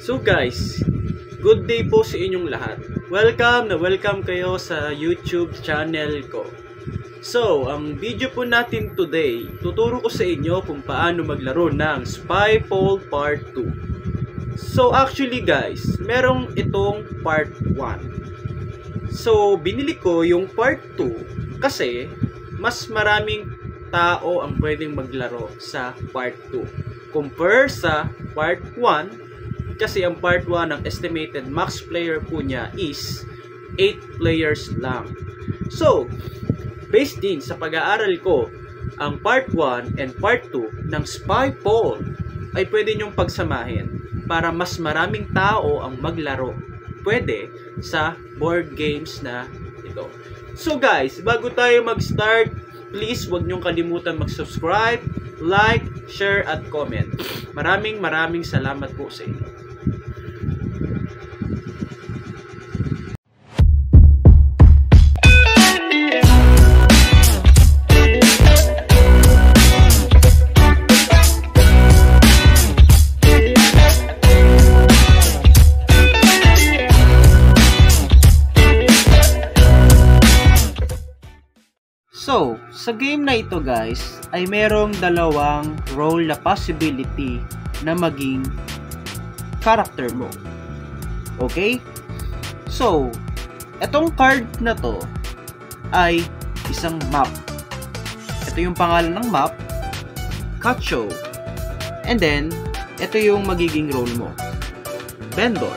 So guys, good day po sa inyong lahat. Welcome kayo sa YouTube channel ko. So, ang video po natin today, tuturo ko sa inyo kung paano maglaro ng Spyfall Part 2. So actually guys, merong itong Part 1. So, binili ko yung Part 2 kasi mas maraming tao ang pwedeng maglaro sa Part 2 compare sa Part 1. Kasi ang Part 1 ang estimated max player po niya is 8 players lang. So, based din sa pag-aaral ko, ang Part 1 and Part 2 ng Spyfall ay pwede nyong pagsamahin para mas maraming tao ang maglaro pwede sa board games na ito. So guys, bago tayo mag-start, please huwag nyong kalimutan mag-subscribe, like, share, at comment. Maraming salamat po sa inyo. So, sa game na ito guys, ay merong dalawang role na possibility na maging character mo. Okay? So, etong card na to ay isang map. Ito yung pangalan ng map, Cacho. And then, ito yung magiging role mo, vendor.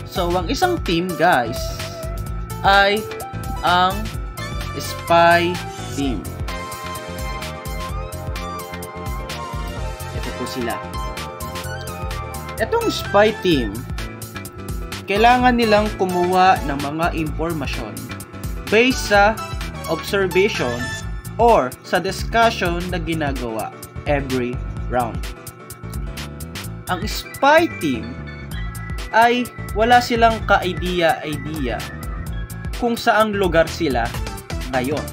So, ang isang team guys ay ang Spy Team. Ito po sila. Itong Spy Team, kailangan nilang kumuha ng mga impormasyon based sa observation or sa discussion na ginagawa every round. Ang Spy Team ay wala silang ka-idea kung saang lugar sila ngayon.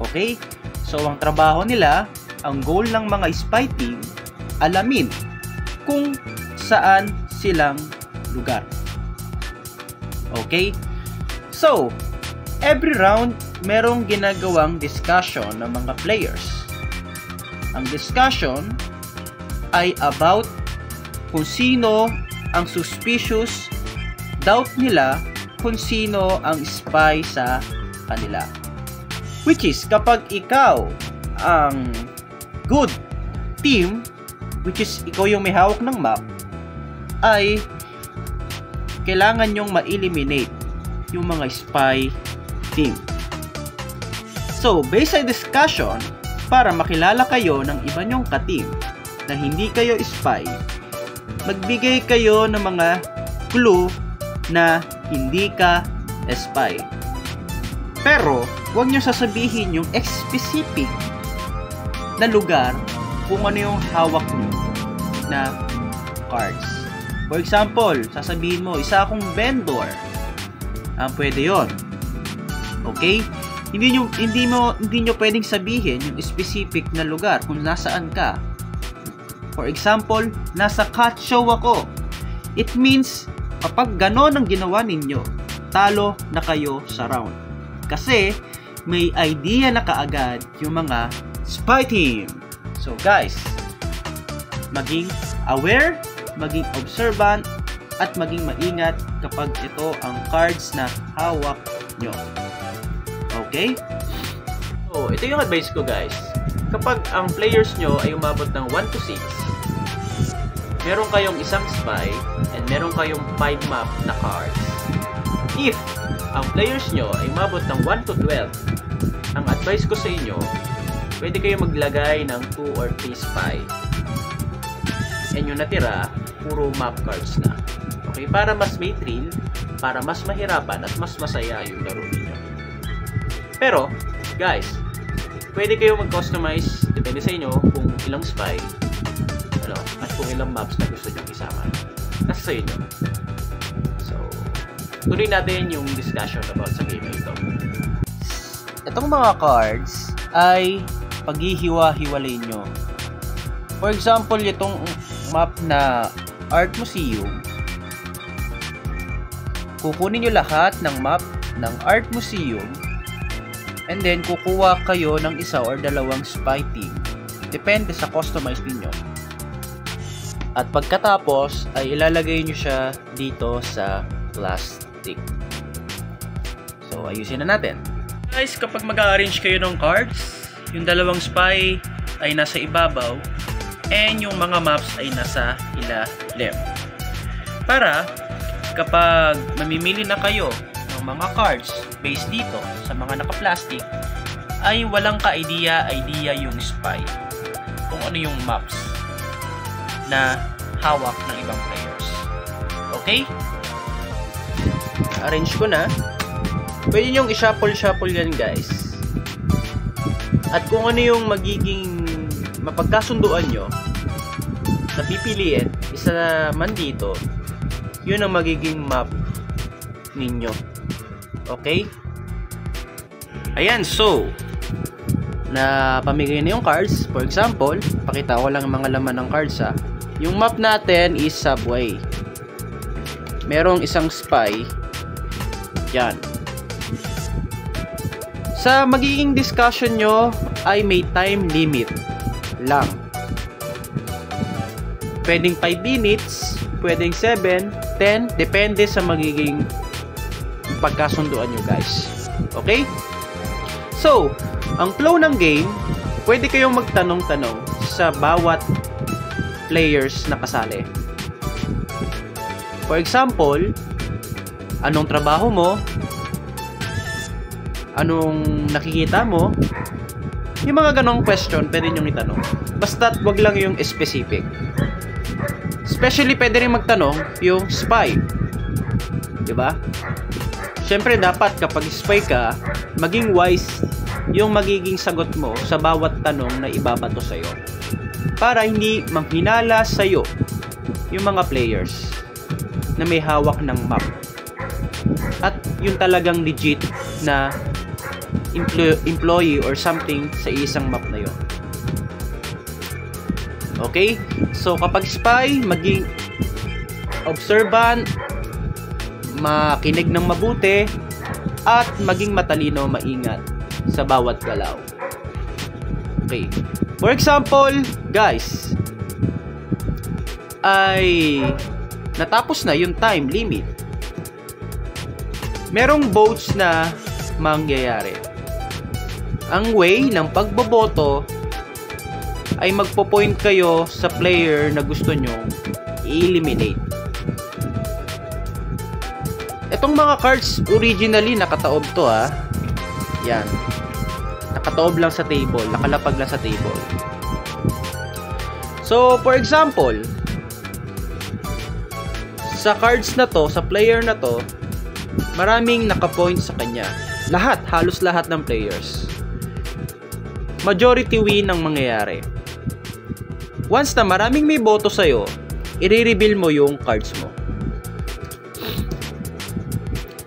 Okay? So, ang trabaho nila, ang goal ng mga spy team, alamin kung saan silang lugar. Okay? So, every round, merong ginagawang discussion ng mga players. Ang discussion ay about kung sino ang suspicious, doubt nila kung sino ang spy sa kanila. Which is, kapag ikaw ang good team, which is ikaw yung may hawak ng map, ay kailangan nyong ma-eliminate yung mga spy team. So, based sa discussion, para makilala kayo ng iba nyong ka-team na hindi kayo spy, magbigay kayo ng mga clue na hindi ka spy. Pero, huwag nyo sasabihin yung specific na lugar kung ano yung hawak nyo na cards. For example, sasabihin mo, isa akong vendor. Pwede yon. Okay? Hindi nyo pwedeng sabihin yung specific na lugar kung nasaan ka. For example, nasa cat show ako. It means, kapag ganon ang ginawa ninyo, talo na kayo sa round. Kasi, may idea na kaagad yung mga spy team. So guys, maging aware, maging observant, at maging maingat kapag ito ang cards na hawak nyo. Okay? So, ito yung advice ko guys. Kapag ang players nyo ay umabot ng 1 to 6, meron kayong isang spy, and meron kayong 5 map na cards. If ang players nyo ay umabot ng 1 to 12, ang advice ko sa inyo, pwede kayo maglagay ng 2 or 3 spy. And yung natira, puro map cards na. Okay? Para mas may thrill, para mas mahirapan at mas masaya yung laro ninyo. Pero, guys, pwede kayo mag-customize, depende sa inyo kung ilang spy, at kung ilang maps na gusto nyo isama. Nasa sa inyo. So, tuloy natin yung discussion about sa game ito. Itong mga cards ay paghihiwa-hiwalay nyo. For example, itong map na Art Museum, kukunin nyo lahat ng map ng Art Museum, and then kukuha kayo ng isa or dalawang spy team. Depende sa customize niyo. At pagkatapos ay ilalagay nyo siya dito sa plastic. So ayusin na natin. Guys, kapag mag-arrange kayo ng cards, yung dalawang spy ay nasa ibabaw and yung mga maps ay nasa ilalim. Para kapag mamimili na kayo ng mga cards based dito sa mga naka-plastic, ay walang ka-idea yung spy kung ano yung maps na hawak ng ibang players. Okay? Arrange ko na. Pwede nyong i-shuffle yan, guys. At kung ano yung magiging mapagkasunduan nyo na pipiliin, isa man dito, yun ang magiging map ninyo. Okay? Ayan, so na pamigay na yung cards. For example, pakita ko lang ang mga laman ng cards ha. Yung map natin is Subway. Merong isang spy. Yan. Sa magiging discussion nyo ay may time limit lang. Pwedeng 5 minutes, pwedeng 7, 10, depende sa magiging pagkasunduan nyo, guys. Okay? So, ang flow ng game, pwede kayong magtanong-tanong sa bawat players na kasali. For example, anong trabaho mo? Anong nakikita mo? Yung mga ganong question, pwede nyong itanong. Basta't wag lang yung specific. Especially, pwede rin magtanong yung spy. Diba? Siyempre, dapat kapag spy ka, maging wise yung magiging sagot mo sa bawat tanong na ibabato sa'yo. Para hindi manghinala sa'yo yung mga players na may hawak ng map. At yung talagang legit na employee or something sa isang map na yun. Okay? So, kapag spy, maging observant, makinig ng mabuti, at maging matalino, maingat sa bawat galaw. Okay. For example, guys, ay natapos na yung time limit. Merong votes na mangyayari. Ang way ng pagboboto ay magpo-point kayo sa player na gusto nyong i-eliminate. Itong mga cards originally nakataob to ha. Yan. Nakataob lang sa table, nakalapag lang sa table. So, for example, sa cards na to, sa player na to, maraming naka-point sa kanya. Lahat, halos lahat ng players. Majority win ang mangyayari. Once na maraming may boto sa'yo, i-reveal mo yung cards mo.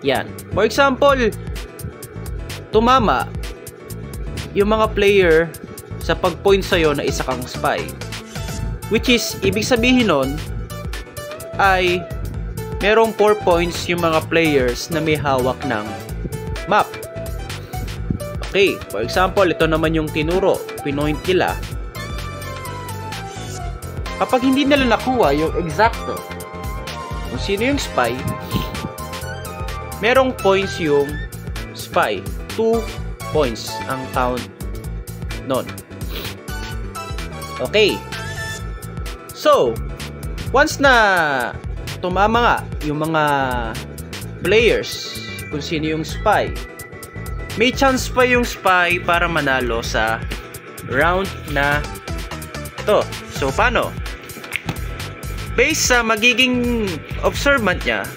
Yan. For example, tumama yung mga player sa pag-point sa'yo na isa kang spy. Which is, ibig sabihin nun, ay merong 4 points yung mga players na may hawak ng map. Okay, for example, ito naman yung tinuro, pinoint nila. Kapag hindi nila nakuha yung exacto kung sino yung spy, merong points yung spy. 2 points ang count nun. Okay. So, once na tumama nga yung mga players kung sino yung spy, may chance pa yung spy para manalo sa round na to. So, paano? Based sa magiging observant niya,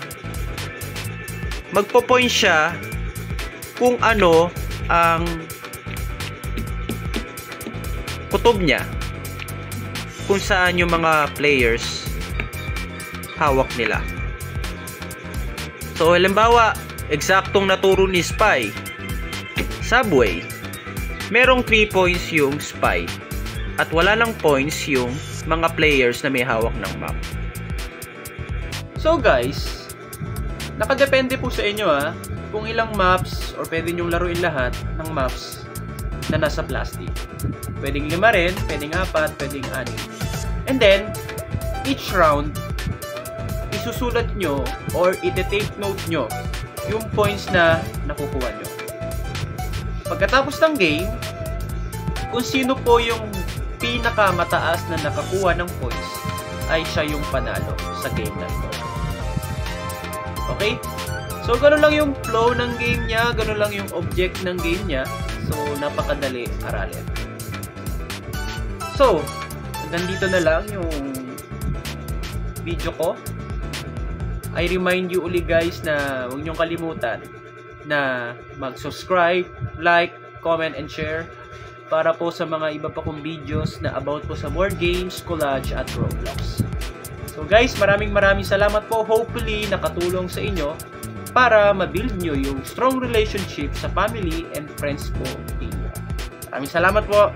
magpo-point siya kung ano ang kutob niya, kung saan yung mga players hawak nila. So, halimbawa, eksaktong naturo ni spy Subway, merong 3 points yung spy. at wala lang points yung mga players na may hawak ng map. So guys, nakadepende po sa inyo kung ilang maps or pwede nyong laruin lahat ng maps na nasa plastic. Pwedeng 5 rin, pwedeng 4, pwedeng 6. And then, each round, isusulat nyo or ite-take note nyo yung points na nakukuha nyo. Pagkatapos ng game, kung sino po yung pinakamataas na nakakuha ng points, ay siya yung panalo sa game na ito. Okay? So, ganun lang yung flow ng game niya, ganun lang yung object ng game niya. So, napakadali aralin. So, nandito na lang yung video ko. I remind you uli guys na huwag niyong kalimutan na mag-subscribe, like, comment, and share para po sa mga iba pa kong videos na about po sa board games, collage, at Roblox. So guys, maraming salamat po. Hopefully, nakatulong sa inyo para ma-build nyo yung strong relationship sa family and friends po ninyo. Maraming salamat po.